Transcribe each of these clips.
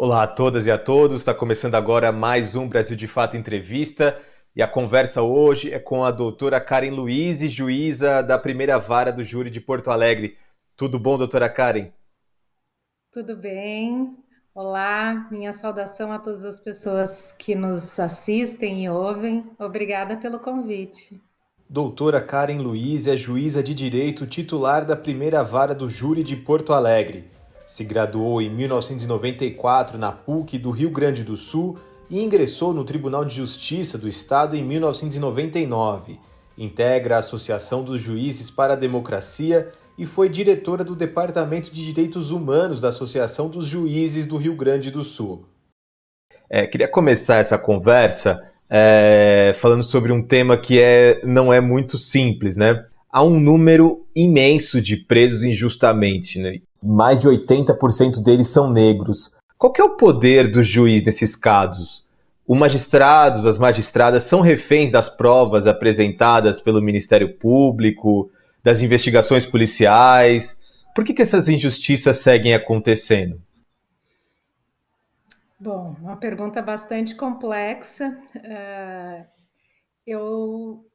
Olá a todas e a todos, está começando agora mais um Brasil de Fato Entrevista e a conversa hoje é com a doutora Karen Luiz, juíza da primeira vara do júri de Porto Alegre. Tudo bom, doutora Karen? Tudo bem? Olá, minha saudação a todas as pessoas que nos assistem e ouvem. Obrigada pelo convite. Doutora Karen Luiz é juíza de direito titular da primeira vara do júri de Porto Alegre. Se graduou em 1994 na PUC do Rio Grande do Sul e ingressou no Tribunal de Justiça do Estado em 1999. Integra a Associação dos Juízes para a Democracia e foi diretora do Departamento de Direitos Humanos da Associação dos Juízes do Rio Grande do Sul. Queria começar essa conversa falando sobre um tema que não é muito simples, né? Há um número imenso de presos injustamente, né? Mais de 80% deles são negros. Qual que é o poder do juiz nesses casos? Os magistrados, as magistradas são reféns das provas apresentadas pelo Ministério Público, das investigações policiais. Por que essas injustiças seguem acontecendo? Bom, uma pergunta bastante complexa. Eu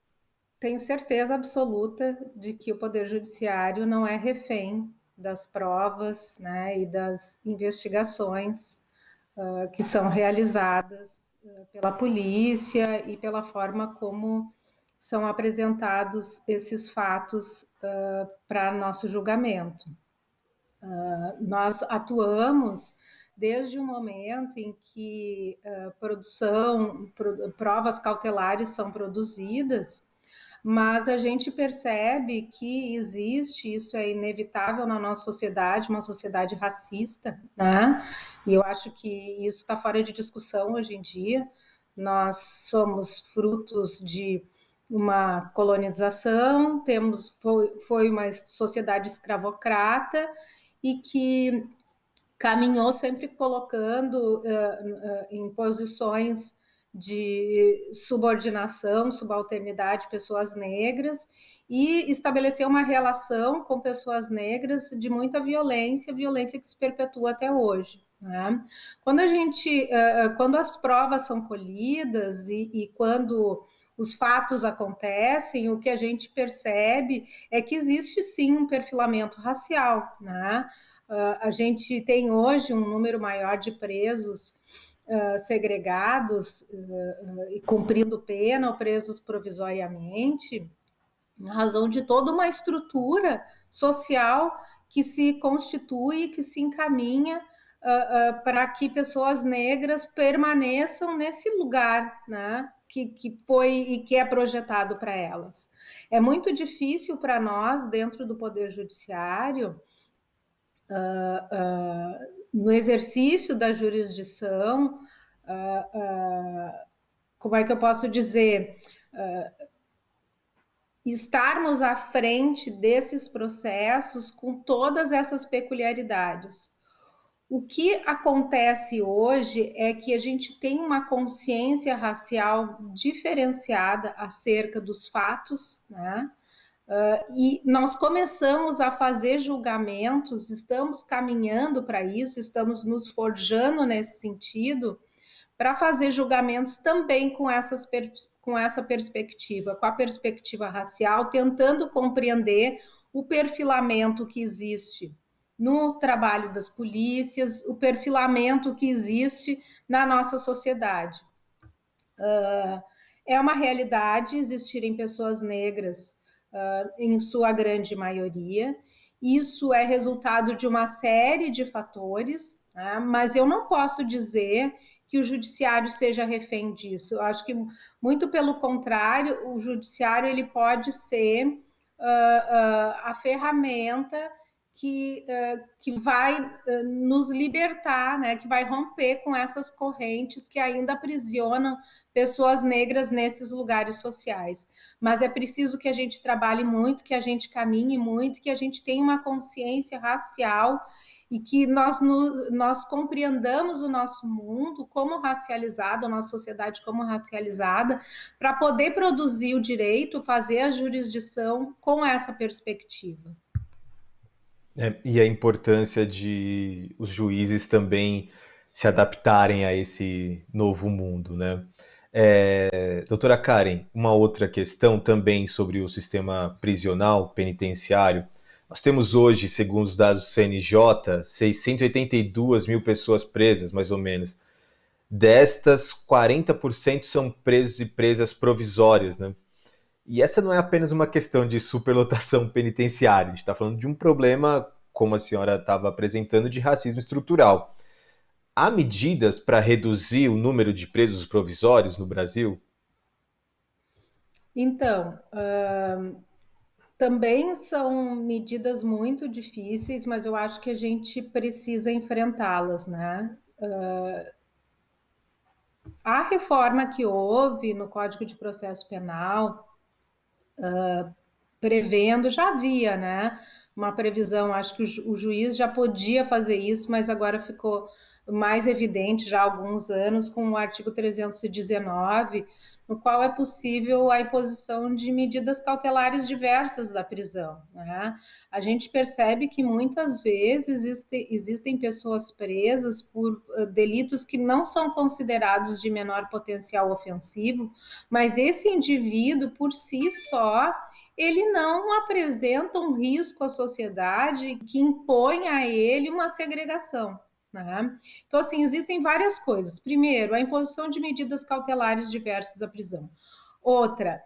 tenho certeza absoluta de que o Poder Judiciário não é refém das provas, né, e das investigações que são realizadas pela polícia e pela forma como são apresentados esses fatos para nosso julgamento. Nós atuamos desde o momento em que provas cautelares são produzidas, mas a gente percebe que existe, isso é inevitável na nossa sociedade, uma sociedade racista, né? E eu acho que isso está fora de discussão hoje em dia. Nós somos frutos de uma colonização, foi uma sociedade escravocrata e que caminhou sempre colocando em posições de subordinação, subalternidade pessoas negras e estabeleceu uma relação com pessoas negras de muita violência, violência que se perpetua até hoje. Né? Quando as provas são colhidas e quando os fatos acontecem, o que a gente percebe é que existe sim um perfilamento racial, né? A gente tem hoje um número maior de presos segregados e cumprindo pena ou presos provisoriamente, em razão de toda uma estrutura social que se constitui, que se encaminha para que pessoas negras permaneçam nesse lugar, né? Que foi e que é projetado para elas. É muito difícil para nós, dentro do Poder Judiciário, no exercício da jurisdição, como é que eu posso dizer, estarmos à frente desses processos com todas essas peculiaridades. O que acontece hoje é que a gente tem uma consciência racial diferenciada acerca dos fatos, né? E nós começamos a fazer julgamentos, estamos caminhando para isso, estamos nos forjando nesse sentido, para fazer julgamentos também com essa perspectiva, com a perspectiva racial, tentando compreender o perfilamento que existe no trabalho das polícias, o perfilamento que existe na nossa sociedade. É uma realidade existirem pessoas negras em sua grande maioria. Isso é resultado de uma série de fatores, né? Mas eu não posso dizer que o judiciário seja refém disso. Eu acho que, muito pelo contrário, o judiciário ele pode ser a ferramenta que vai nos libertar, né, que vai romper com essas correntes que ainda aprisionam pessoas negras nesses lugares sociais. Mas é preciso que a gente trabalhe muito, que a gente caminhe muito, que a gente tenha uma consciência racial e que nós compreendamos o nosso mundo como racializado, a nossa sociedade como racializada, para poder produzir o direito, fazer a jurisdição com essa perspectiva. E a importância de os juízes também se adaptarem a esse novo mundo, né? Doutora Karen, uma outra questão também sobre o sistema prisional penitenciário. Nós temos hoje, segundo os dados do CNJ, 682 mil pessoas presas, mais ou menos. Destas, 40% são presos e presas provisórias, né? E essa não é apenas uma questão de superlotação penitenciária, a gente está falando de um problema, como a senhora estava apresentando, de racismo estrutural. Há medidas para reduzir o número de presos provisórios no Brasil? Então, também são medidas muito difíceis, mas eu acho que a gente precisa enfrentá-las, né? A reforma que houve no Código de Processo Penal, prevendo, já havia, né? Uma previsão, acho que o juiz já podia fazer isso, mas agora ficou mais evidente já há alguns anos com o artigo 319, no qual é possível a imposição de medidas cautelares diversas da prisão, né? A gente percebe que muitas vezes existem pessoas presas por delitos que não são considerados de menor potencial ofensivo, mas esse indivíduo por si só ele não apresenta um risco à sociedade que impõe a ele uma segregação. Né? Então, assim, existem várias coisas. Primeiro, a imposição de medidas cautelares diversas à prisão. Outra,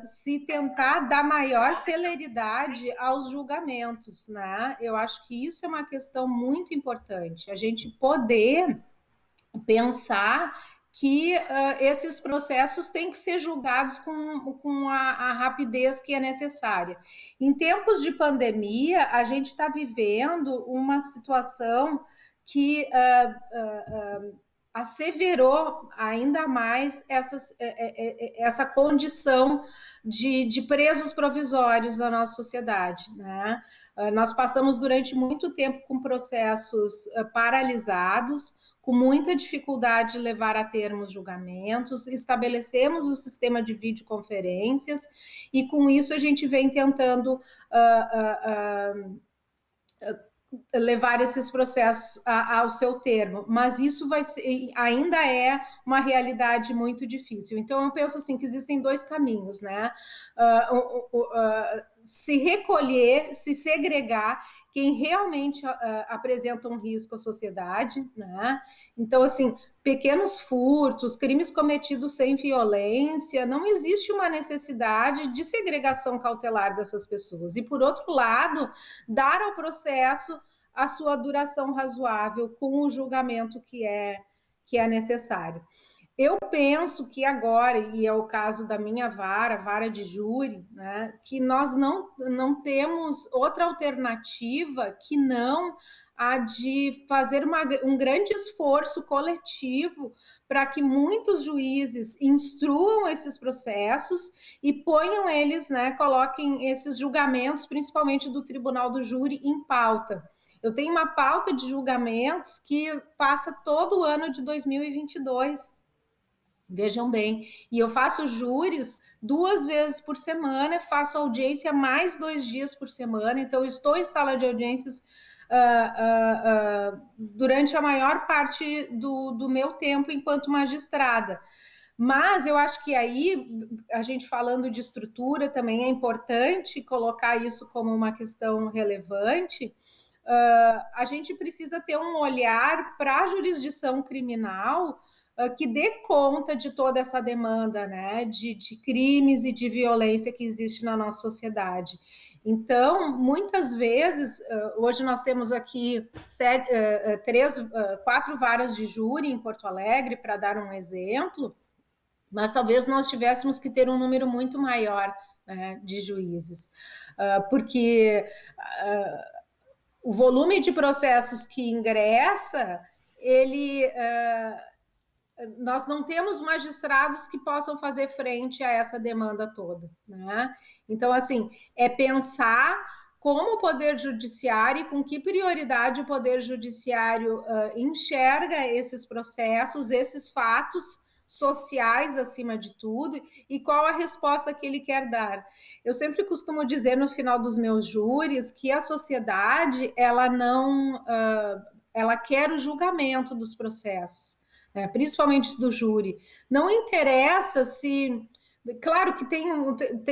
se tentar dar maior celeridade aos julgamentos. Né? Eu acho que isso é uma questão muito importante. A gente poder pensar que esses processos têm que ser julgados com a rapidez que é necessária. Em tempos de pandemia, a gente está vivendo uma situação que asseverou ainda mais essa condição de presos provisórios da nossa sociedade. Né? Nós passamos durante muito tempo com processos paralisados, com muita dificuldade de levar a termos julgamentos, estabelecemos o sistema de videoconferências e com isso a gente vem tentando levar esses processos ao seu termo, mas isso ainda é uma realidade muito difícil. Então eu penso assim que existem dois caminhos, né? Se recolher, se segregar quem realmente apresenta um risco à sociedade, né? Então assim, pequenos furtos, crimes cometidos sem violência, não existe uma necessidade de segregação cautelar dessas pessoas. E por outro lado, dar ao processo a sua duração razoável com o julgamento que é necessário. Eu penso que agora, e é o caso da minha vara de júri, né, que nós não temos outra alternativa que não a de fazer um grande esforço coletivo para que muitos juízes instruam esses processos e ponham eles, né, coloquem esses julgamentos, principalmente do Tribunal do Júri, em pauta. Eu tenho uma pauta de julgamentos que passa todo o ano de 2022. Vejam bem, e eu faço júris 2 vezes por semana, faço audiência mais 2 dias por semana, então eu estou em sala de audiências durante a maior parte do meu tempo enquanto magistrada. Mas eu acho que aí, a gente falando de estrutura, também é importante colocar isso como uma questão relevante. A gente precisa ter um olhar para a jurisdição criminal que dê conta de toda essa demanda, né, de crimes e de violência que existe na nossa sociedade. Então, muitas vezes, hoje nós temos aqui 4 varas de júri em Porto Alegre, para dar um exemplo, mas talvez nós tivéssemos que ter um número muito maior, né, de juízes, porque o volume de processos que ingressa, nós não temos magistrados que possam fazer frente a essa demanda toda, né? Então, assim, é pensar como o Poder Judiciário e com que prioridade o Poder Judiciário enxerga esses processos, esses fatos sociais acima de tudo, e qual a resposta que ele quer dar. Eu sempre costumo dizer no final dos meus júris que a sociedade, ela não ela quer o julgamento dos processos, né? Principalmente do júri. Não interessa se... Claro que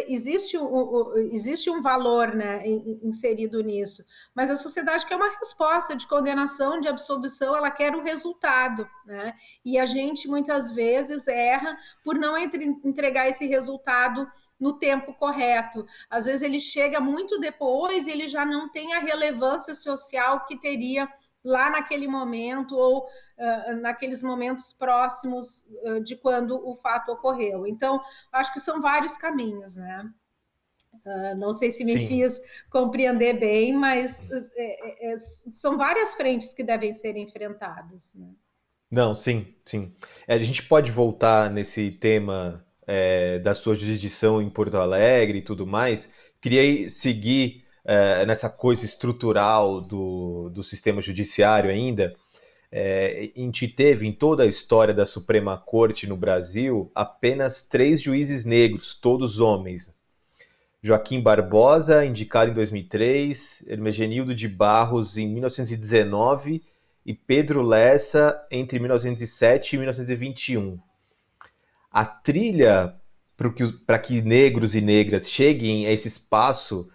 existe um valor, né, inserido nisso, mas a sociedade quer uma resposta de condenação, de absolvição, ela quer o resultado, né? E a gente muitas vezes erra por não entregar esse resultado no tempo correto. Às vezes ele chega muito depois e ele já não tem a relevância social que teria lá naquele momento ou naqueles momentos próximos de quando o fato ocorreu. Então, acho que são vários caminhos, né? Não sei se me Sim. fiz compreender bem, mas são várias frentes que devem ser enfrentadas, né? Não, sim, sim. A gente pode voltar nesse tema da sua jurisdição em Porto Alegre e tudo mais. Queria seguir nessa coisa estrutural do sistema judiciário ainda. A gente teve em toda a história da Suprema Corte no Brasil apenas 3 juízes negros, todos homens. Joaquim Barbosa, indicado em 2003, Hermegenildo de Barros em 1919 e Pedro Lessa entre 1907 e 1921. A trilha para que negros e negras cheguem a esse espaço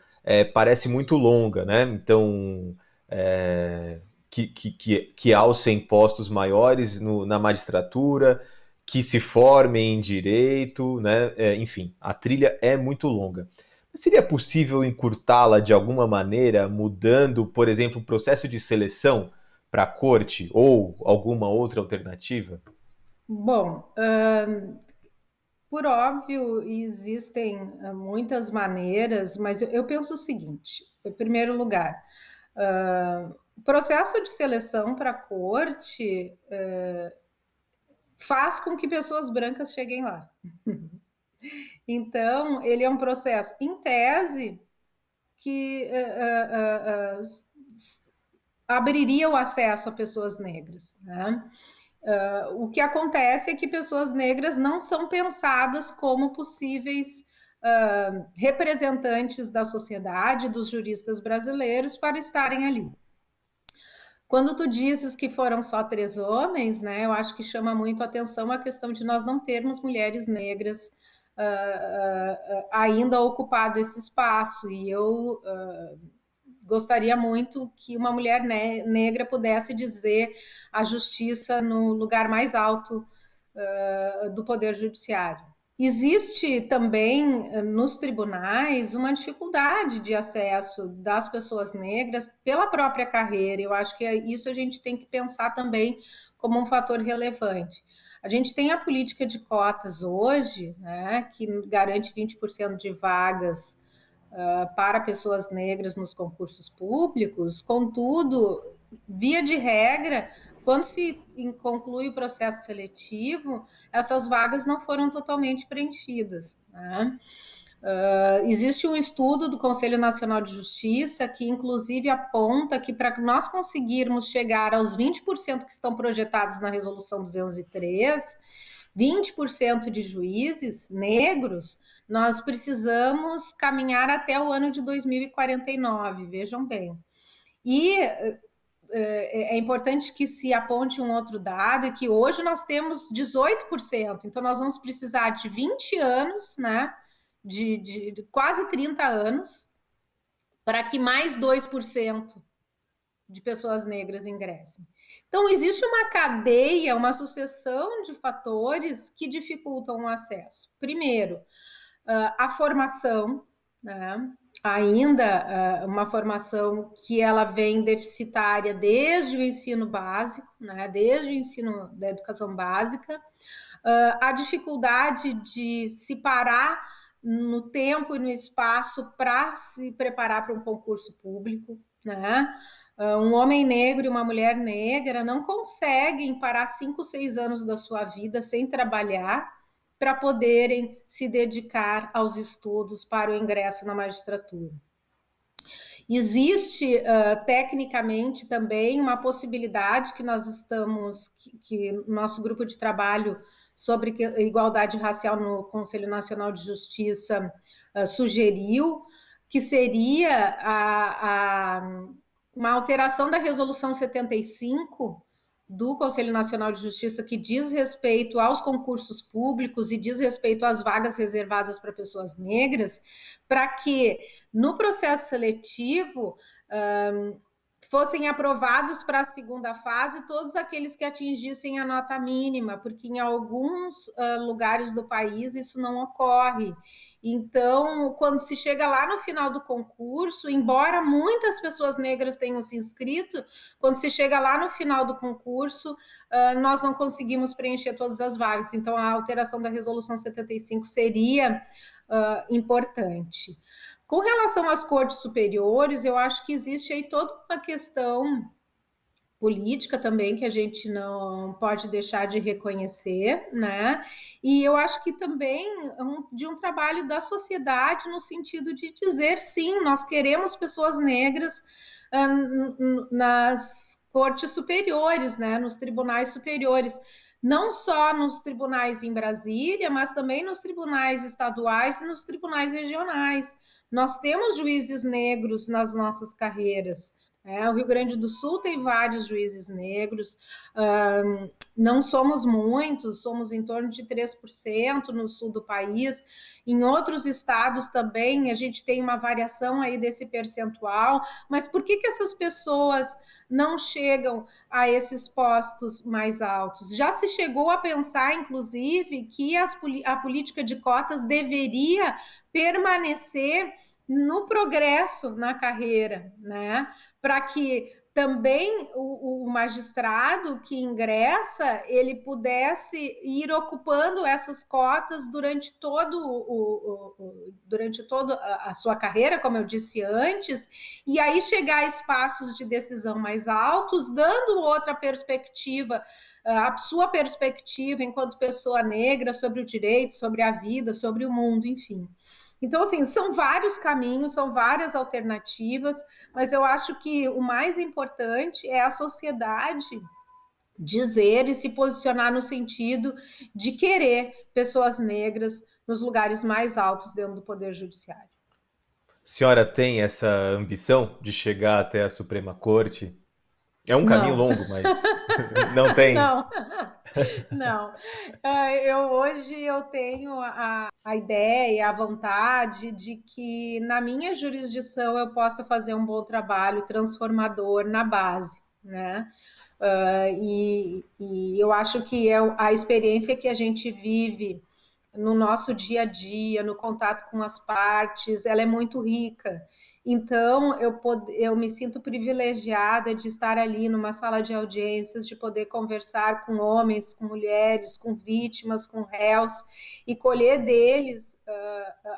parece muito longa, né? Então, que alcem postos maiores na magistratura, que se formem em direito, né? Enfim, a trilha é muito longa. Seria possível encurtá-la de alguma maneira, mudando, por exemplo, o processo de seleção para a corte ou alguma outra alternativa? Bom, por óbvio, existem muitas maneiras, mas eu penso o seguinte: em primeiro lugar, o processo de seleção para a corte faz com que pessoas brancas cheguem lá. Então, ele é um processo, em tese, que abriria o acesso a pessoas negras, né? O que acontece é que pessoas negras não são pensadas como possíveis representantes da sociedade, dos juristas brasileiros, para estarem ali. Quando tu dizes que foram só 3 homens, né, eu acho que chama muito a atenção a questão de nós não termos mulheres negras ainda ocupado esse espaço. E eu gostaria muito que uma mulher negra pudesse dizer a justiça no lugar mais alto do Poder Judiciário. Existe também nos tribunais uma dificuldade de acesso das pessoas negras pela própria carreira. Eu acho que isso a gente tem que pensar também como um fator relevante. A gente tem a política de cotas hoje, né, que garante 20% de vagas para pessoas negras nos concursos públicos, contudo, via de regra, quando se conclui o processo seletivo, essas vagas não foram totalmente preenchidas, né? Existe um estudo do Conselho Nacional de Justiça que, inclusive, aponta que para nós conseguirmos chegar aos 20% que estão projetados na Resolução 203, 20% de juízes negros, nós precisamos caminhar até o ano de 2049, vejam bem. E é importante que se aponte um outro dado, que hoje nós temos 18%, então nós vamos precisar de 20 anos, né, de quase 30 anos, para que mais 2% de pessoas negras ingressem. Então, existe uma cadeia, uma sucessão de fatores que dificultam o acesso. Primeiro, a formação, né? Ainda uma formação que ela vem deficitária desde o ensino básico, né? Desde o ensino da educação básica, a dificuldade de se parar no tempo e no espaço para se preparar para um concurso público, né? Um homem negro e uma mulher negra não conseguem parar 5, 6 anos da sua vida sem trabalhar para poderem se dedicar aos estudos para o ingresso na magistratura. Existe tecnicamente também uma possibilidade que nós estamos, que nosso grupo de trabalho sobre igualdade racial no Conselho Nacional de Justiça sugeriu, que seria uma alteração da Resolução 75 do Conselho Nacional de Justiça que diz respeito aos concursos públicos e diz respeito às vagas reservadas para pessoas negras, para que no processo seletivo fossem aprovados para a segunda fase todos aqueles que atingissem a nota mínima, porque em alguns lugares do país isso não ocorre. Então, quando se chega lá no final do concurso, embora muitas pessoas negras tenham se inscrito, quando se chega lá no final do concurso, nós não conseguimos preencher todas as vagas. Então, a alteração da Resolução 75 seria importante. Com relação às cortes superiores, eu acho que existe aí toda uma questão política também que a gente não pode deixar de reconhecer, né? E eu acho que também de um trabalho da sociedade no sentido de dizer sim, nós queremos pessoas negras nas cortes superiores, né? Nos tribunais superiores. Não só nos tribunais em Brasília, mas também nos tribunais estaduais e nos tribunais regionais. Nós temos juízes negros nas nossas carreiras. O Rio Grande do Sul tem vários juízes negros, não somos muitos, somos em torno de 3% no sul do país. Em outros estados também a gente tem uma variação aí desse percentual, mas por que essas pessoas não chegam a esses postos mais altos? Já se chegou a pensar, inclusive, que a política de cotas deveria permanecer no progresso na carreira, né? Para que também o magistrado que ingressa ele pudesse ir ocupando essas cotas durante toda a sua carreira, como eu disse antes, e aí chegar a espaços de decisão mais altos, dando outra perspectiva, a sua perspectiva enquanto pessoa negra sobre o direito, sobre a vida, sobre o mundo, enfim. Então, assim, são vários caminhos, são várias alternativas, mas eu acho que o mais importante é a sociedade dizer e se posicionar no sentido de querer pessoas negras nos lugares mais altos dentro do Poder Judiciário. A senhora tem essa ambição de chegar até a Suprema Corte? É um caminho Não, longo, mas não tem. não, não. Hoje eu tenho a ideia, a vontade de que na minha jurisdição eu possa fazer um bom trabalho transformador na base, né? E eu acho que a experiência que a gente vive no nosso dia a dia, no contato com as partes, ela é muito rica. Então, eu me sinto privilegiada de estar ali numa sala de audiências, de poder conversar com homens, com mulheres, com vítimas, com réus, e colher deles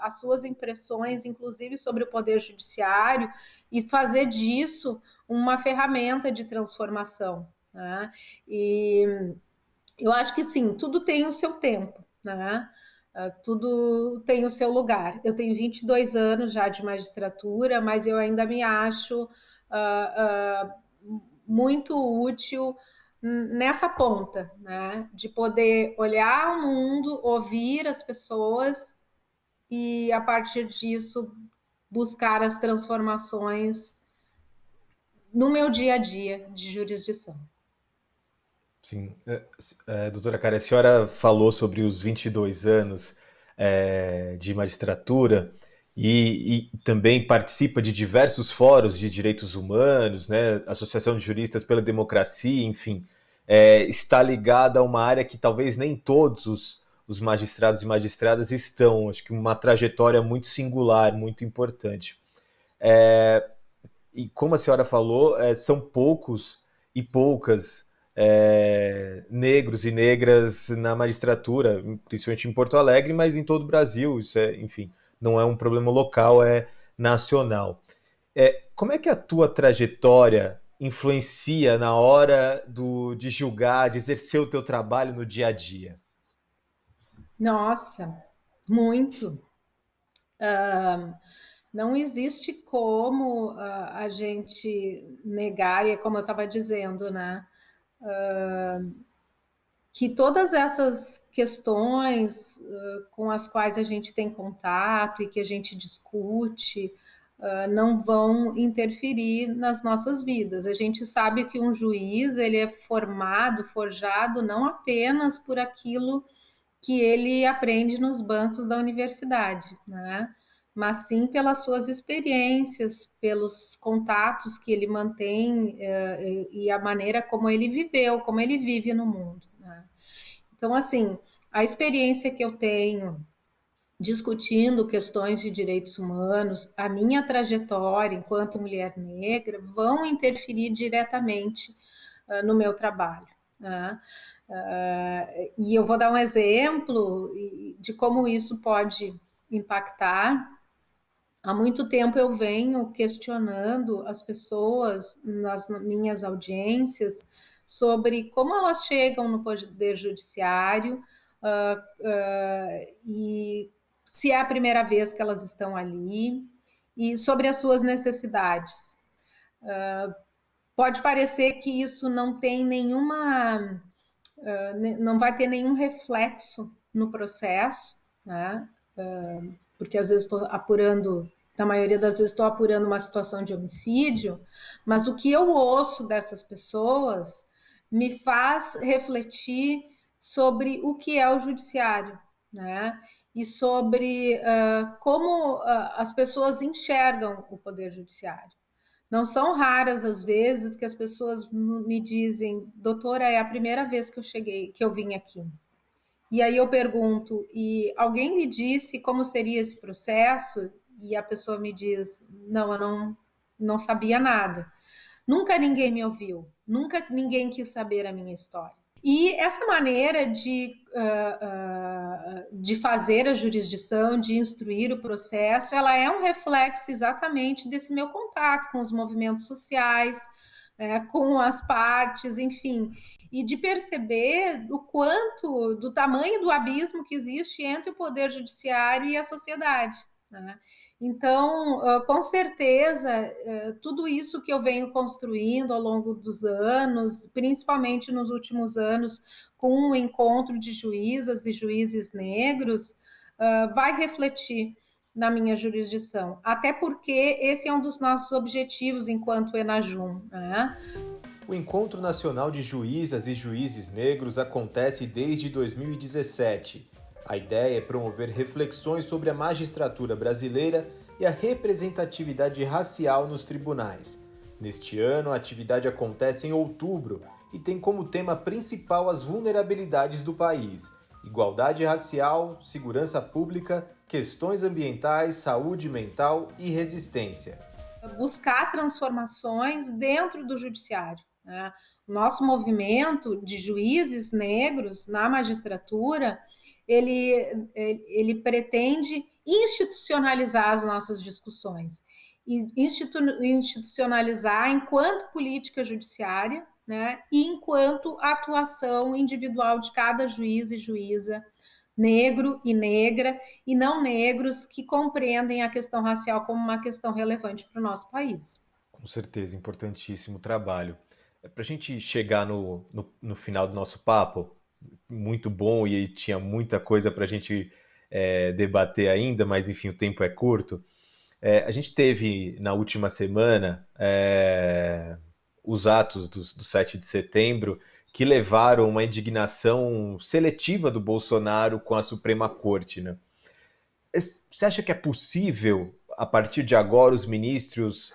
as suas impressões, inclusive sobre o Poder Judiciário, e fazer disso uma ferramenta de transformação. Né? E eu acho que sim, tudo tem o seu tempo, né? Tudo tem o seu lugar. Eu tenho 22 anos já de magistratura, mas eu ainda me acho muito útil nessa ponta, né? De poder olhar o mundo, ouvir as pessoas e, a partir disso, buscar as transformações no meu dia a dia de jurisdição. Sim. Doutora Karen, a senhora falou sobre os 22 anos de magistratura e também participa de diversos fóruns de direitos humanos, né? Associação de Juristas pela Democracia, enfim, está ligada a uma área que talvez nem todos os magistrados e magistradas estão. Acho que uma trajetória muito singular, muito importante. E como a senhora falou, são poucos e poucas negros e negras na magistratura, principalmente em Porto Alegre, mas em todo o Brasil. Isso enfim, não é um problema local, é nacional. Como é que a tua trajetória influencia na hora de julgar, de exercer o teu trabalho no dia a dia? Nossa, muito. Não existe como a gente negar, e é como eu estava dizendo, né? Que todas essas questões com as quais a gente tem contato e que a gente discute, não vão interferir nas nossas vidas. A gente sabe que um juiz ele é formado, forjado não apenas por aquilo que ele aprende nos bancos da universidade, né? Mas sim pelas suas experiências, pelos contatos que ele mantém e a maneira como ele viveu, como ele vive no mundo, né? Então, assim, a experiência que eu tenho discutindo questões de direitos humanos, a minha trajetória enquanto mulher negra vão interferir diretamente no meu trabalho, né? E eu vou dar um exemplo de como isso pode impactar. Há muito tempo eu venho questionando as pessoas nas minhas audiências sobre como elas chegam no Poder Judiciário e se é a primeira vez que elas estão ali e sobre as suas necessidades. Pode parecer que isso não tem nenhuma, não vai ter nenhum reflexo no processo, né? Porque às vezes estou apurando, na maioria das vezes estou apurando uma situação de homicídio, mas o que eu ouço dessas pessoas me faz refletir sobre o que é o judiciário, né? E sobre como as pessoas enxergam o poder judiciário. Não são raras as vezes que as pessoas me dizem, doutora, é a primeira vez que eu cheguei, que eu vim aqui. E aí eu pergunto, e alguém me disse como seria esse processo? E a pessoa me diz, não, eu não sabia nada. Nunca ninguém me ouviu, nunca ninguém quis saber a minha história. E essa maneira de fazer a jurisdição, de instruir o processo, ela é um reflexo exatamente desse meu contato com os movimentos sociais, com as partes, enfim, e de perceber o quanto, do tamanho do abismo que existe entre o poder judiciário e a sociedade, né? Então, com certeza, tudo isso que eu venho construindo ao longo dos anos, principalmente nos últimos anos, com o encontro de juízas e juízes negros, vai refletir na minha jurisdição. Até porque esse é um dos nossos objetivos enquanto Enajum, né? O Encontro Nacional de Juízas e Juízes Negros acontece desde 2017. A ideia é promover reflexões sobre a magistratura brasileira e a representatividade racial nos tribunais. Neste ano, a atividade acontece em outubro e tem como tema principal as vulnerabilidades do país: igualdade racial, segurança pública, questões ambientais, saúde mental e resistência. Buscar transformações dentro do judiciário, né? O nosso movimento de juízes negros na magistratura, ele pretende institucionalizar as nossas discussões e institucionalizar enquanto política judiciária, né, e enquanto atuação individual de cada juiz e juíza negro e negra, e não negros que compreendem a questão racial como uma questão relevante para o nosso país. Com certeza, importantíssimo trabalho. Para a gente chegar no final do nosso papo, muito bom e tinha muita coisa para a gente debater ainda, mas enfim, o tempo é curto. A gente teve na última semana os atos do 7 de setembro que levaram uma indignação seletiva do Bolsonaro com a Suprema Corte, né? Você acha que é possível, a partir de agora, os ministros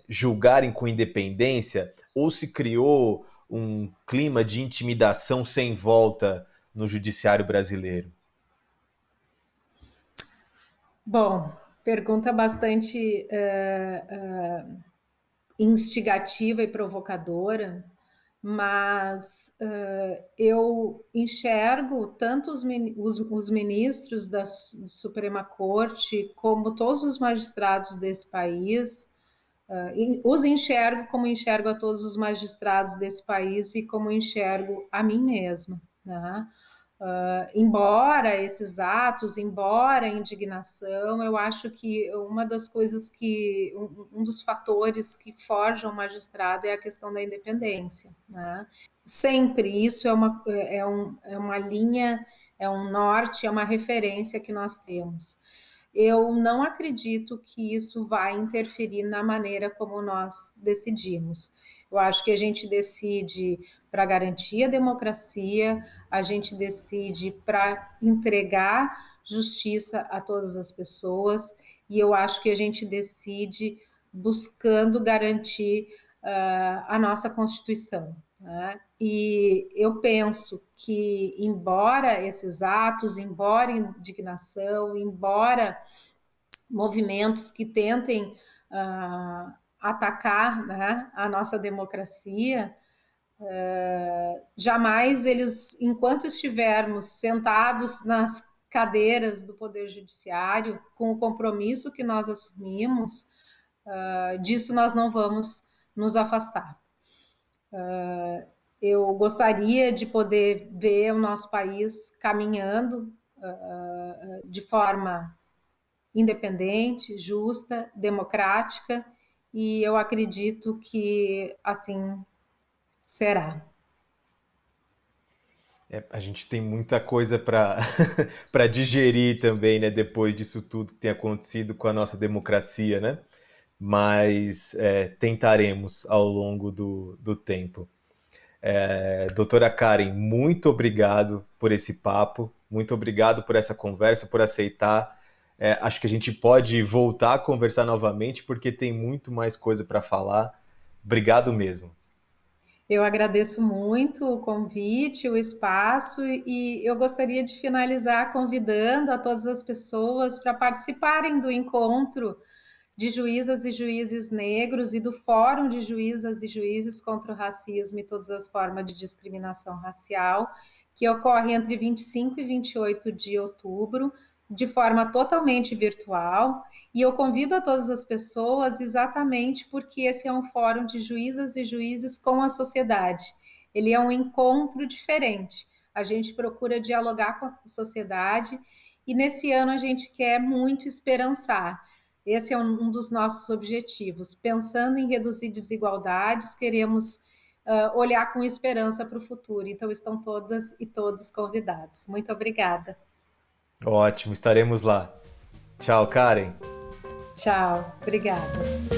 julgarem com independência? Ou se criou um clima de intimidação sem volta no judiciário brasileiro? Bom, pergunta bastante instigativa e provocadora, mas eu enxergo tanto os ministros da Suprema Corte como todos os magistrados desse país, os enxergo como enxergo a todos os magistrados desse país e como enxergo a mim mesma, né? Embora esses atos, embora a indignação, eu acho que uma das coisas que, um dos fatores que forjam o magistrado é a questão da independência, né? Sempre isso é uma linha, é um norte, é uma referência que nós temos. eu não acredito que isso vai interferir na maneira como nós decidimos. Eu acho que a gente decide para garantir a democracia, a gente decide para entregar justiça a todas as pessoas, e eu acho que a gente decide buscando garantir a nossa Constituição. Né? E eu penso que, embora esses atos, embora indignação, embora movimentos que tentem atacar, né, a nossa democracia, jamais eles, enquanto estivermos sentados nas cadeiras do Poder Judiciário, com o compromisso que nós assumimos, disso nós não vamos nos afastar. Eu gostaria de poder ver o nosso país caminhando de forma independente, justa, democrática, e eu acredito que assim será. A gente tem muita coisa para para digerir também, né, depois disso tudo que tem acontecido com a nossa democracia, né? Mas tentaremos ao longo do tempo. Doutora Karen, muito obrigado por esse papo, muito obrigado por essa conversa, por aceitar. Acho que a gente pode voltar a conversar novamente, porque tem muito mais coisa para falar. Obrigado mesmo. Eu agradeço muito o convite, o espaço, e eu gostaria de finalizar convidando a todas as pessoas para participarem do encontro de juízas e juízes negros e do Fórum de Juízas e Juízes contra o Racismo e todas as formas de discriminação racial, que ocorre entre 25 e 28 de outubro, de forma totalmente virtual. E eu convido a todas as pessoas exatamente porque esse é um fórum de juízas e juízes com a sociedade. Ele é um encontro diferente. A gente procura dialogar com a sociedade e nesse ano a gente quer muito esperançar. Esse é um dos nossos objetivos. Pensando em reduzir desigualdades, queremos olhar com esperança para o futuro. Então, estão todas e todos convidados. Muito obrigada. Ótimo, estaremos lá. Tchau, Karen. Tchau, obrigada.